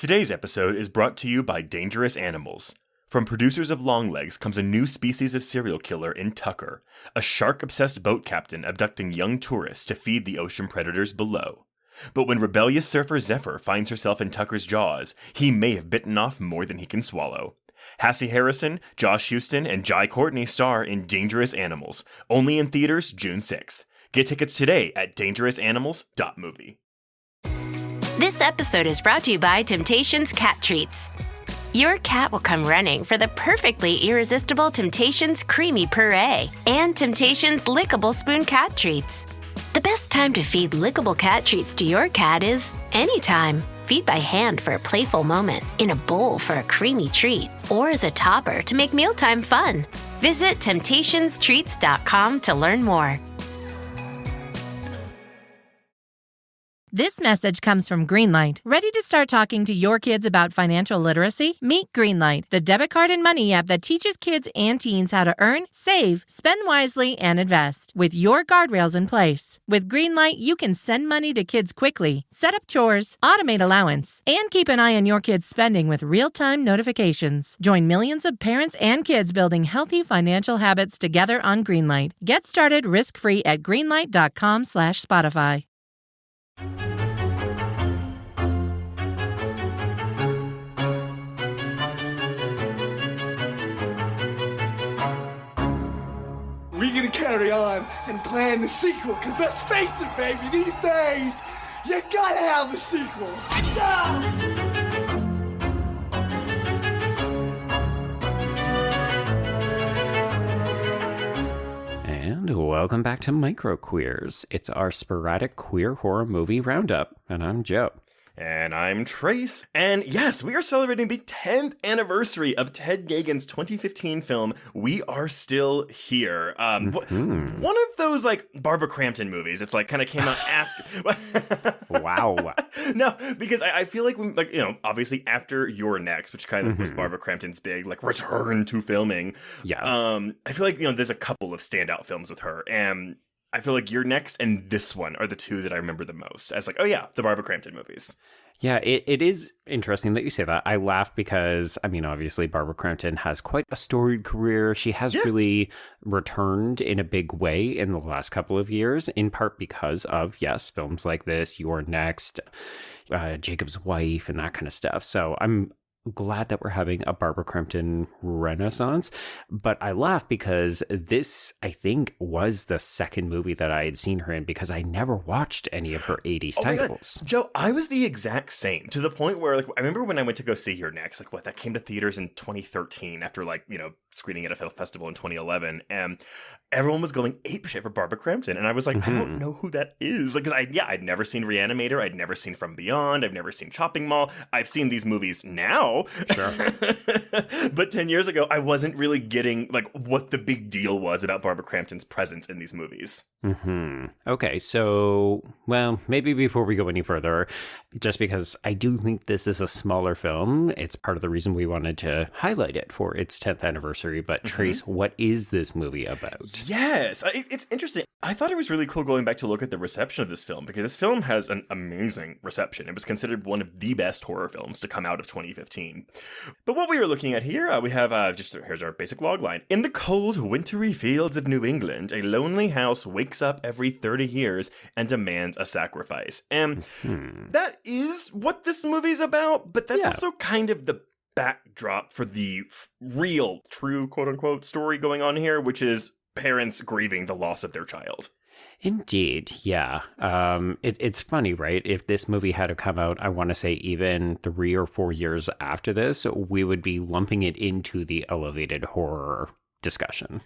Today's episode is brought to you by Dangerous Animals. From producers of Longlegs comes a new species of serial killer in Tucker, a shark-obsessed boat captain abducting young tourists to feed the ocean predators below. But when rebellious surfer Zephyr finds herself in Tucker's jaws, he may have bitten off more than he can swallow. Hassie Harrison, Josh Houston, and Jai Courtney star in Dangerous Animals, only in theaters June 6th. Get tickets today at dangerousanimals.movie. This episode is brought to you by Temptations Cat Treats. Your cat will come running for the perfectly irresistible Temptations Creamy Puree and Temptations Lickable Spoon Cat Treats. The best time to feed lickable cat treats to your cat is anytime. Feed by hand for a playful moment, in a bowl for a creamy treat, or as a topper to make mealtime fun. Visit temptationstreats.com to learn more. This message comes from Greenlight. Ready to start talking to your kids about financial literacy? Meet Greenlight, the debit card and money app that teaches kids and teens how to earn, save, spend wisely, and invest, with your guardrails in place. With Greenlight, you can send money to kids quickly, set up chores, automate allowance, and keep an eye on your kids' spending with real-time notifications. Join millions of parents and kids building healthy financial habits together on Greenlight. Get started risk-free at greenlight.com/Spotify. We're gonna carry on and plan the sequel, because let's face it, baby, these days, you gotta have a sequel. And welcome back to Microqueers. It's our sporadic queer horror movie roundup, and I'm Joe. And I'm Trace. And yes, we are celebrating the 10th anniversary of Ted Geoghegan's 2015 film, We Are Still Here. One of those, like, Barbara Crampton movies. It's, like, kind of came out after... Wow. No, because I feel like, like, you know, obviously after You're Next, which kind of was Barbara Crampton's big, like, return to filming. Yeah. I feel like, you know, there's a couple of standout films with her. And I feel like You're Next and this one are the two that I remember the most as, like, oh yeah, the Barbara Crampton movies. Yeah, it is interesting that you say that. I laugh because, I mean, obviously Barbara Crampton has quite a storied career. She has really returned in a big way in the last couple of years, in part because of, yes, films like this, You're Next, Jacob's Wife, and that kind of stuff. So I'm glad that we're having a Barbara Crampton renaissance, but I laugh because this, I think, was the second movie that I had seen her in, because I never watched any of her 80s titles. Joe, I was the exact same, to the point where, like, I remember when I went to go see Her Next, like, what, that came to theaters in 2013 after, like, you know, screening at a festival in 2011, and everyone was going apeshit for Barbara Crampton, and I was like, I don't know who that is, like, because I'd never seen Reanimator, I'd never seen From Beyond, I've never seen Chopping Mall, I've seen these movies now, sure, but 10 years ago, I wasn't really getting, like, what the big deal was about Barbara Crampton's presence in these movies. Okay, so, well, maybe before we go any further, just because I do think this is a smaller film, it's part of the reason we wanted to highlight it for its 10th anniversary, but Trace, what is this movie about? Yes, it's interesting. I thought it was really cool going back to look at the reception of this film, because this film has an amazing reception. It was considered one of the best horror films to come out of 2015. But what we are looking at here, we have here's our basic log line. In the cold, wintry fields of New England, a lonely house wakes up every 30 years and demands a sacrifice. And that is what this movie's about, but that's also kind of the backdrop for the real, true, quote-unquote, story going on here, which is parents grieving the loss of their child. Indeed, yeah. It's funny, right? If this movie had to come out, I want to say even 3 or 4 years after this, we would be lumping it into the elevated horror discussion.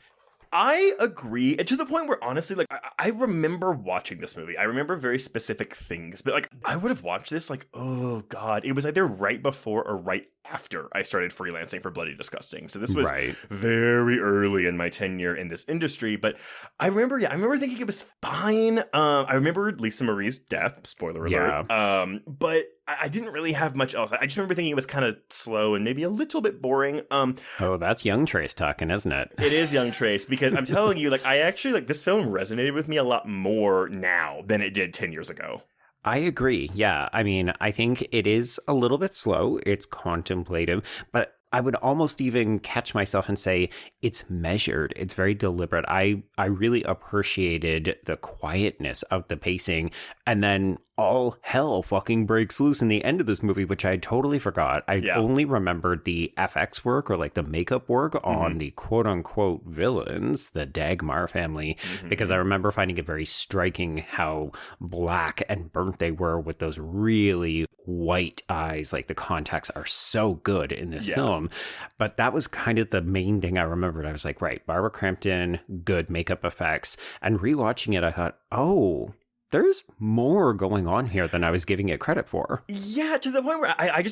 I agree, and to the point where, honestly, like, I remember watching this movie. I remember very specific things, but, like, I would have watched this, like, oh, God. It was either right before or right after I started freelancing for Bloody Disgusting. So this was very early in my tenure in this industry, but I remember thinking it was fine. I remember Lisa Marie's death, spoiler alert, but I didn't really have much else. I just remember thinking it was kind of slow and maybe a little bit boring. Oh, that's young Trace talking, isn't it? It is young Trace, because I'm telling you, like, I actually, like, this film resonated with me a lot more now than it did 10 years ago. I agree. Yeah. I mean, I think it is a little bit slow. It's contemplative, but I would almost even catch myself and say it's measured. It's very deliberate. I really appreciated the quietness of the pacing. And then all hell fucking breaks loose in the end of this movie, which I totally forgot. I only remembered the FX work, or like the makeup work on the quote unquote villains, the Dagmar family, because I remember finding it very striking how black and burnt they were with those really white eyes. Like the contacts are so good in this film. But that was kind of the main thing I remembered. I was like, right, Barbara Crampton, good makeup effects. And rewatching it, I thought, oh, there's more going on here than I was giving it credit for. Yeah, to the point where I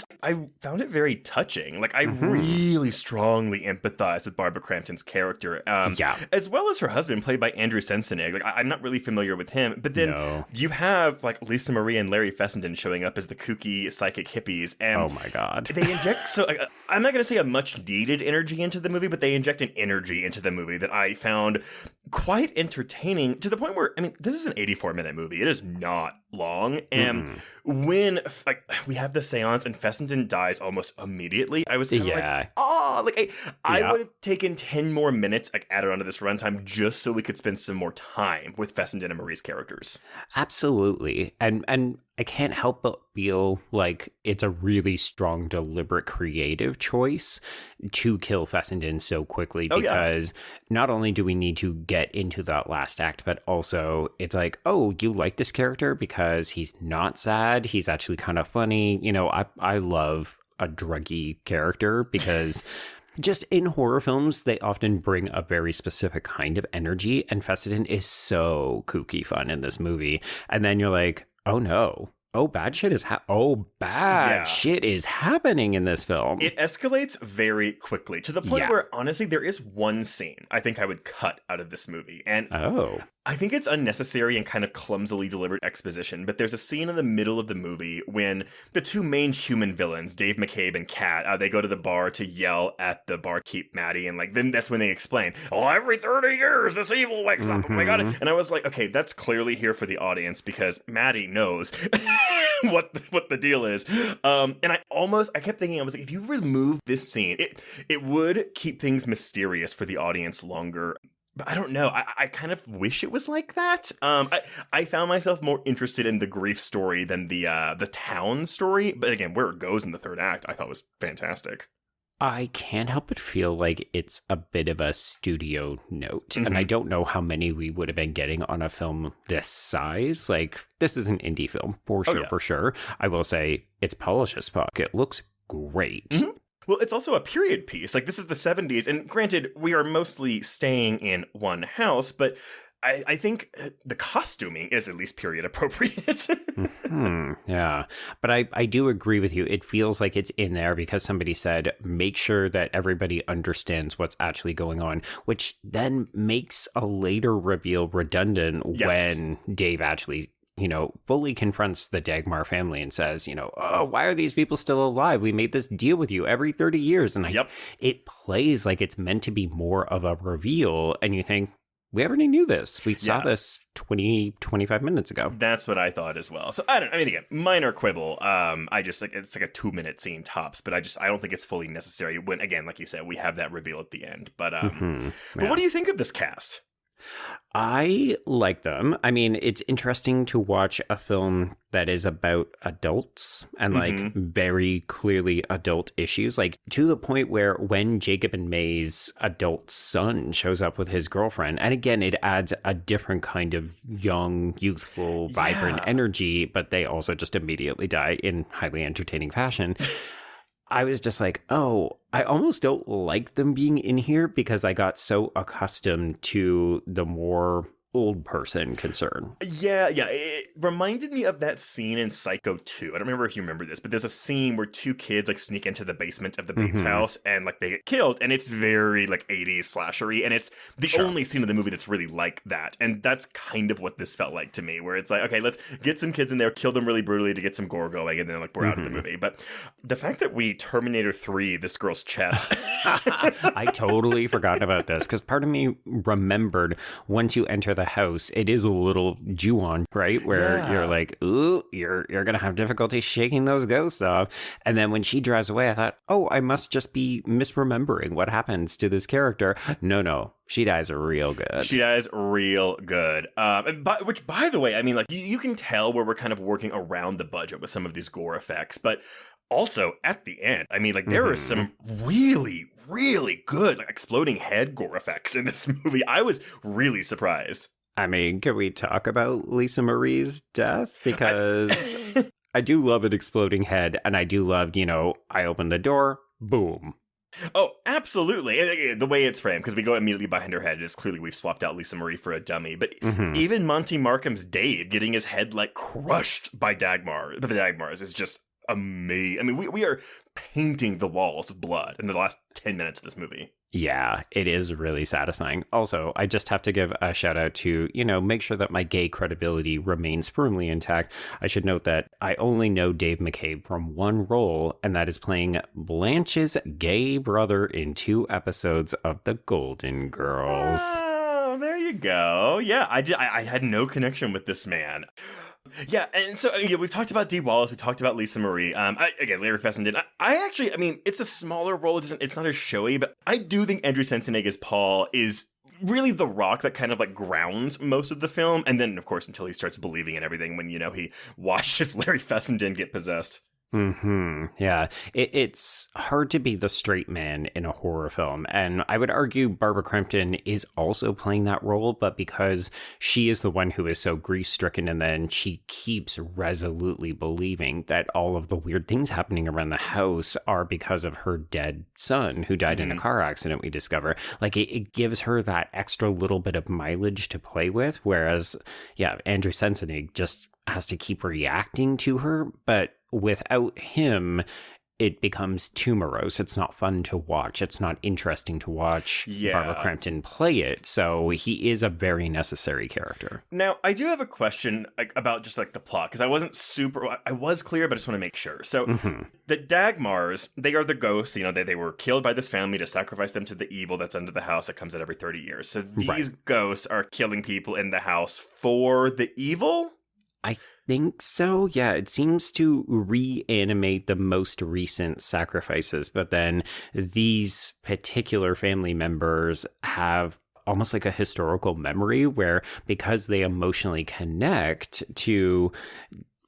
found it very touching. Like, I really strongly empathized with Barbara Crampton's character. As well as her husband, played by Andrew Senseneg. Like, I'm not really familiar with him. But then you have, like, Lisa Marie and Larry Fessenden showing up as the kooky psychic hippies. And oh, my God. They inject, I'm not going to say a much needed energy into the movie, but they inject an energy into the movie that I found quite entertaining, to the point where, I mean, this is an 84-minute movie. It is not long. And when we have the seance and Fessenden dies almost immediately, I was kind of like, oh, like I would have taken 10 more minutes, like, added onto this runtime just so we could spend some more time with Fessenden and Marie's characters. Absolutely. And I can't help but feel like it's a really strong, deliberate, creative choice to kill Fessenden so quickly, because not only do we need to get into that last act, but also it's like, oh, you like this character because he's not sad. He's actually kind of funny. You know, I love a druggy character because just in horror films, they often bring a very specific kind of energy. And Fessenden is so kooky fun in this movie. And then you're like, oh no. Oh, bad shit is shit is happening in this film. It escalates very quickly to the point where, honestly, there is one scene I think I would cut out of this movie. And I think it's unnecessary and kind of clumsily delivered exposition, but there's a scene in the middle of the movie when the two main human villains, Dave McCabe and Kat, they go to the bar to yell at the barkeep, Maddie, and then that's when they explain, oh, every 30 years this evil wakes up, oh my God. And I was like, okay, that's clearly here for the audience because Maddie knows what the deal is. And I kept thinking, I was like, if you remove this scene, it would keep things mysterious for the audience longer. But I don't know. I kind of wish it was like that. I found myself more interested in the grief story than the town story. But again, where it goes in the third act, I thought was fantastic. I can't help but feel like it's a bit of a studio note. And I don't know how many we would have been getting on a film this size. Like, this is an indie film, for sure. I will say, it's polished as fuck. It looks great. Well, it's also a period piece. Like, this is the 70s, and granted, we are mostly staying in one house, but I think the costuming is at least period appropriate. Yeah, but I do agree with you. It feels like it's in there because somebody said, make sure that everybody understands what's actually going on, which then makes a later reveal redundant when Dave actually fully confronts the Dagmar family and says, oh, why are these people still alive? We made this deal with you every 30 years. And it plays like it's meant to be more of a reveal. And you think, we already knew this. We saw this 25 minutes ago. That's what I thought as well. So again, minor quibble. I just it's like a 2-minute scene tops, but I don't think it's fully necessary when, again, like you said, we have that reveal at the end. But but what do you think of this cast? I like them. I mean, it's interesting to watch a film that is about adults and like very clearly adult issues, like to the point where when Jacob and May's adult son shows up with his girlfriend, and again, it adds a different kind of young, youthful, vibrant energy, but they also just immediately die in highly entertaining fashion. I was just like, oh, I almost don't like them being in here because I got so accustomed to the more old person concern. Yeah. It reminded me of that scene in Psycho 2. I don't remember if you remember this, but there's a scene where two kids like sneak into the basement of the Bates house and like they get killed, and it's very like 80s slashery, and it's the only scene of the movie that's really like that. And that's kind of what this felt like to me, where it's like, okay, let's get some kids in there, kill them really brutally to get some gore going, and then like we're out of the movie. But the fact that we Terminator 3 this girl's chest. I totally forgot about this because part of me remembered once you enter the the house, it is a little Ju-on, right? Where you're like, ooh, you're going to have difficulty shaking those ghosts off. And then when she drives away, I thought, oh, I must just be misremembering what happens to this character. No, she dies real good. She dies real good. Which, by the way, I mean, like, you can tell where we're kind of working around the budget with some of these gore effects, but also at the end, I mean, like, there are some really, really good like, exploding head gore effects in this movie. I was really surprised. I mean, can we talk about Lisa Marie's death? Because I do love an exploding head, and I do love, I open the door, boom. Oh, absolutely. The way it's framed, because we go immediately behind her head, it is clearly we've swapped out Lisa Marie for a dummy. But even Monte Markham's Dave getting his head, like, crushed by the Dagmars is just amazing. I mean, we are painting the walls with blood in the last 10 minutes of this movie. Yeah, it is really satisfying. Also, I just have to give a shout out to, make sure that my gay credibility remains firmly intact. I should note that I only know Dave McCabe from one role, and that is playing Blanche's gay brother in 2 episodes of The Golden Girls. Oh, there you go. Yeah, I had no connection with this man. Yeah, and so we've talked about Dee Wallace, we talked about Lisa Marie. Again, Larry Fessenden. I actually, it's a smaller role. It's not as showy, but I do think Andrew Schwarzenegger's Paul is really the rock that kind of like grounds most of the film. And then, of course, until he starts believing in everything when he watches Larry Fessenden get possessed. Yeah, it's hard to be the straight man in a horror film, and I would argue Barbara Crampton is also playing that role, but because she is the one who is so grief-stricken, and then she keeps resolutely believing that all of the weird things happening around the house are because of her dead son who died in a car accident, we discover. Like, it gives her that extra little bit of mileage to play with, whereas, Andrew Schwarzenegger just has to keep reacting to her, but without him, it becomes too morose. It's not fun to watch. It's not interesting to watch Barbara Crampton play it. So he is a very necessary character. Now, I do have a question about just like the plot, because I was clear, but I just want to make sure. So the Dagmars, they are the ghosts. They were killed by this family to sacrifice them to the evil that's under the house that comes out every 30 years. So these ghosts are killing people in the house for the evil? I think so. Yeah, it seems to reanimate the most recent sacrifices, but then these particular family members have almost like a historical memory where, because they emotionally connect to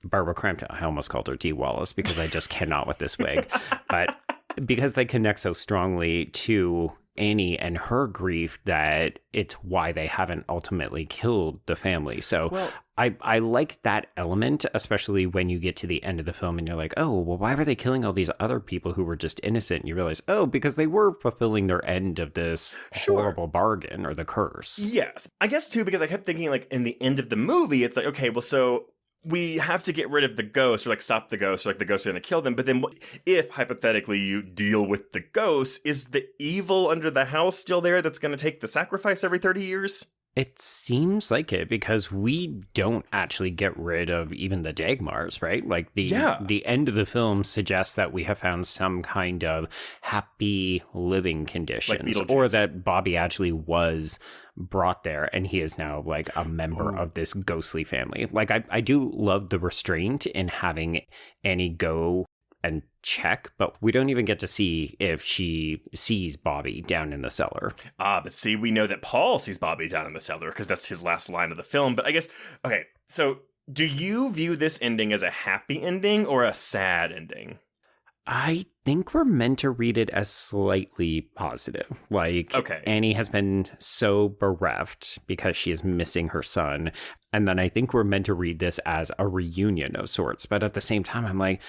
Barbara Crampton, I almost called her Dee Wallace because I just cannot with this wig, but because they connect so strongly to Annie and her grief, that it's why they haven't ultimately killed the family. So I like that element, especially when you get to the end of the film and you're like, oh, well, why were they killing all these other people who were just innocent? And you realize, oh, because they were fulfilling their end of this horrible bargain or the curse. Yes. I guess, too, because I kept thinking, like, in the end of the movie, it's like, okay, well, so we have to get rid of the ghosts, or like stop the ghosts, or like the ghosts are going to kill them. But then if hypothetically you deal with the ghosts, is the evil under the house still there that's going to take the sacrifice every 30 years? It seems like it, because we don't actually get rid of even the Dagmars, right? Like the end of the film suggests that we have found some kind of happy living conditions, like or that Bobby actually was brought there and he is now like a member of this ghostly family. Like I do love the restraint in having Annie go and check, but we don't even get to see if she sees Bobby down in the cellar. But see, we know that Paul sees Bobby down in the cellar because that's his last line of the film. But I guess, okay, so do you view this ending as a happy ending or a sad ending? I think we're meant to read it as slightly positive. Like, Annie has been so bereft because she is missing her son. And then I think we're meant to read this as a reunion of sorts. But at the same time, I'm like,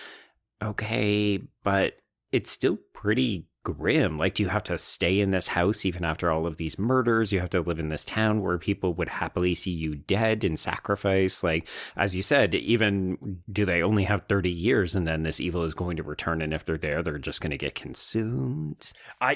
okay, but it's still pretty grim. Like, do you have to stay in this house even after all of these murders? You have to live in this town where people would happily see you dead and sacrifice. Like, as you said, even do they only have 30 years and then this evil is going to return, and if they're there, they're just going to get consumed?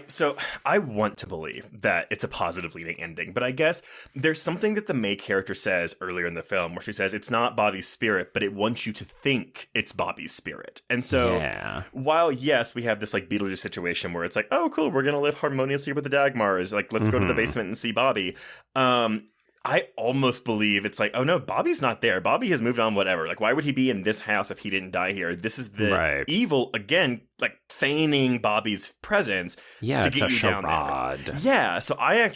So I want to believe that it's a positive leading ending, but I guess there's something that the May character says earlier in the film where she says it's not Bobby's spirit, but it wants you to think it's Bobby's spirit. And so while, yes, we have this like Beetlejuice situation where it's like, oh, cool, we're going to live harmoniously with the Dagmars. Like, let's go to the basement and see Bobby. I almost believe it's like, oh no, Bobby's not there. Bobby has moved on, whatever. Like, why would he be in this house if he didn't die here? This is the evil, again, like feigning Bobby's presence to get you down there. Yeah, so I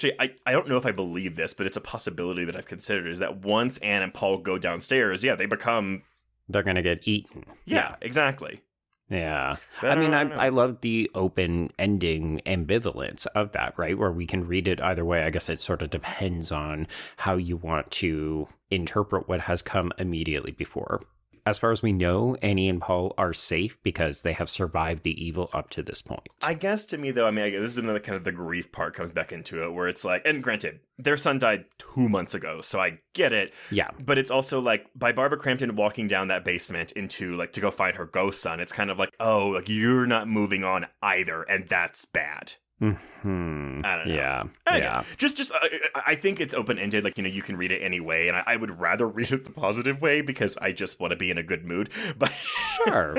don't know if I believe this, but it's a possibility that I've considered, is that once Anne and Paul go downstairs, they become... They're going to get eaten. Yeah, exactly. Yeah. I love the open-ending ambivalence of that, right? Where we can read it either way. I guess it sort of depends on how you want to interpret what has come immediately before. As far as we know, Annie and Paul are safe because they have survived the evil up to this point. I guess to me, though, this is another kind of the grief part comes back into it, where it's like, and granted, their son died 2 months ago, so I get it. Yeah. But it's also like, by Barbara Crampton walking down that basement into, like, to go find her ghost son, it's kind of like, oh, like, you're not moving on either, and that's bad. Mm-hmm. I don't know. Yeah. Yeah. Just I think it's open-ended. Like, you can read it any way, and I would rather read it the positive way because I just want to be in a good mood. But sure.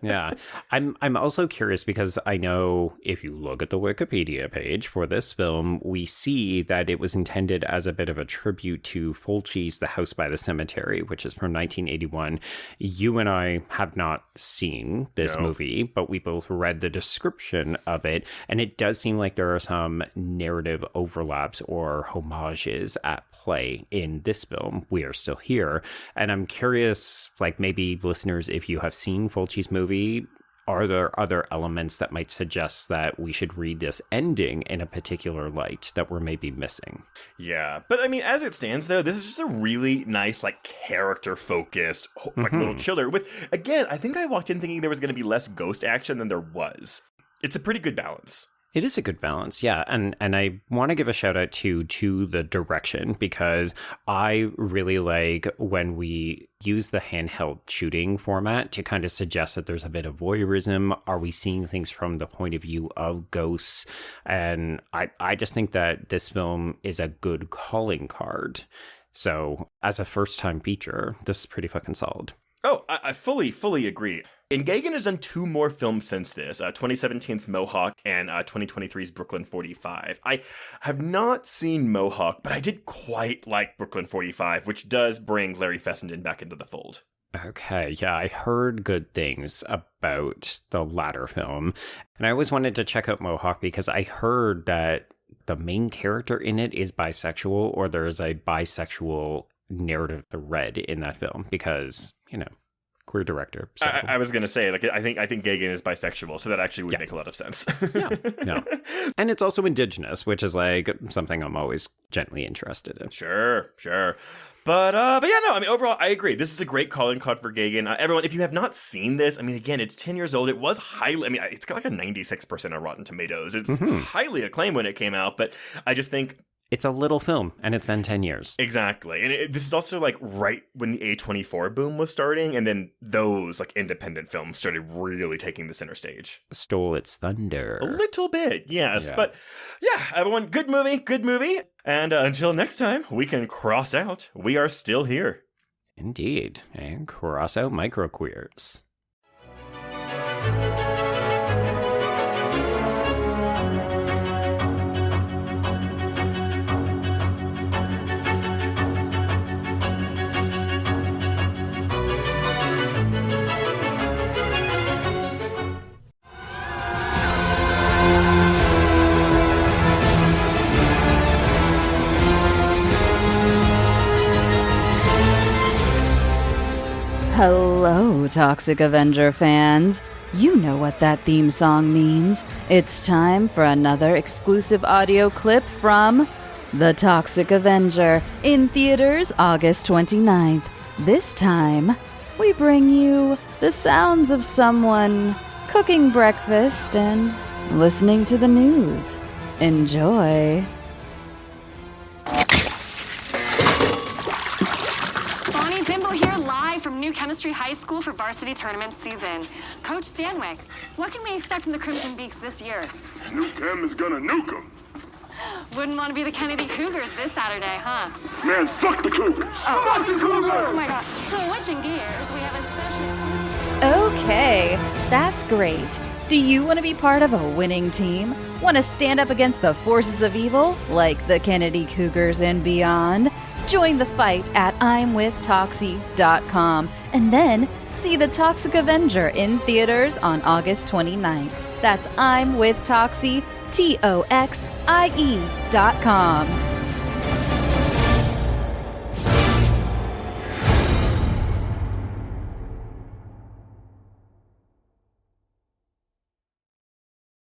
Yeah. I'm also curious because I know if you look at the Wikipedia page for this film, we see that it was intended as a bit of a tribute to Fulci's The House by the Cemetery, which is from 1981. You and I have not seen this movie, but we both read the description of it, and it does seem like there are some narrative overlaps or homages at play in this film, We Are Still Here. And I'm curious, like, maybe listeners, if you have seen Fulci's movie, are there other elements that might suggest that we should read this ending in a particular light that we're maybe missing? Yeah, but as it stands, though, this is just a really nice, like, character-focused, like, little chiller with, again, I think I walked in thinking there was going to be less ghost action than there was. It's a pretty good balance. It is a good balance, yeah. And I want to give a shout out to the direction, because I really like when we use the handheld shooting format to kind of suggest that there's a bit of voyeurism. Are we seeing things from the point of view of ghosts? And I just think that this film is a good calling card. So as a first-time feature, this is pretty fucking solid. Oh, I fully agree. And Geoghegan has done 2 more films since this, 2017's Mohawk and 2023's Brooklyn 45. I have not seen Mohawk, but I did quite like Brooklyn 45, which does bring Larry Fessenden back into the fold. Okay, yeah, I heard good things about the latter film, and I always wanted to check out Mohawk because I heard that the main character in it is bisexual, or there's a bisexual narrative thread in that film because, queer director. So. I was going to say, like, I think Geoghegan is bisexual, so that actually would make a lot of sense. Yeah. And it's also indigenous, which is like something I'm always gently interested in. Sure. But yeah, no, overall, I agree. This is a great calling card for Geoghegan. Everyone, if you have not seen this, again, it's 10 years old. It was highly, it's got like a 96% on Rotten Tomatoes. It's highly acclaimed when it came out, but I just think it's a little film, and it's been 10 years. Exactly. And this is also, like, right when the A24 boom was starting, and then those, like, independent films started really taking the center stage. Stole its thunder. A little bit, yes. Yeah. But, yeah, everyone, good movie. And until next time, we can cross out, We Are Still Here. Indeed. And cross out microqueers. Hello, Toxic Avenger fans. You know what that theme song means. It's time for another exclusive audio clip from The Toxic Avenger in theaters August 29th. This time, we bring you the sounds of someone cooking breakfast and listening to the news. Enjoy. New Chemistry High School for varsity tournament season. Coach Stanwyck, what can we expect from the Crimson Beaks this year? New Chem is gonna nuke them. Wouldn't want to be the Kennedy Cougars this Saturday, huh? Man, fuck the Cougars! Oh. Fuck the Cougars! Oh my God. So switching gears, we have a special exclusive... Okay, that's great. Do you want to be part of a winning team? Want to stand up against the forces of evil, like the Kennedy Cougars and beyond? Join the fight at I'mWithToxie.com and then see The Toxic Avenger in theaters on August 29th. That's I'mWithToxie, TOXIE.com.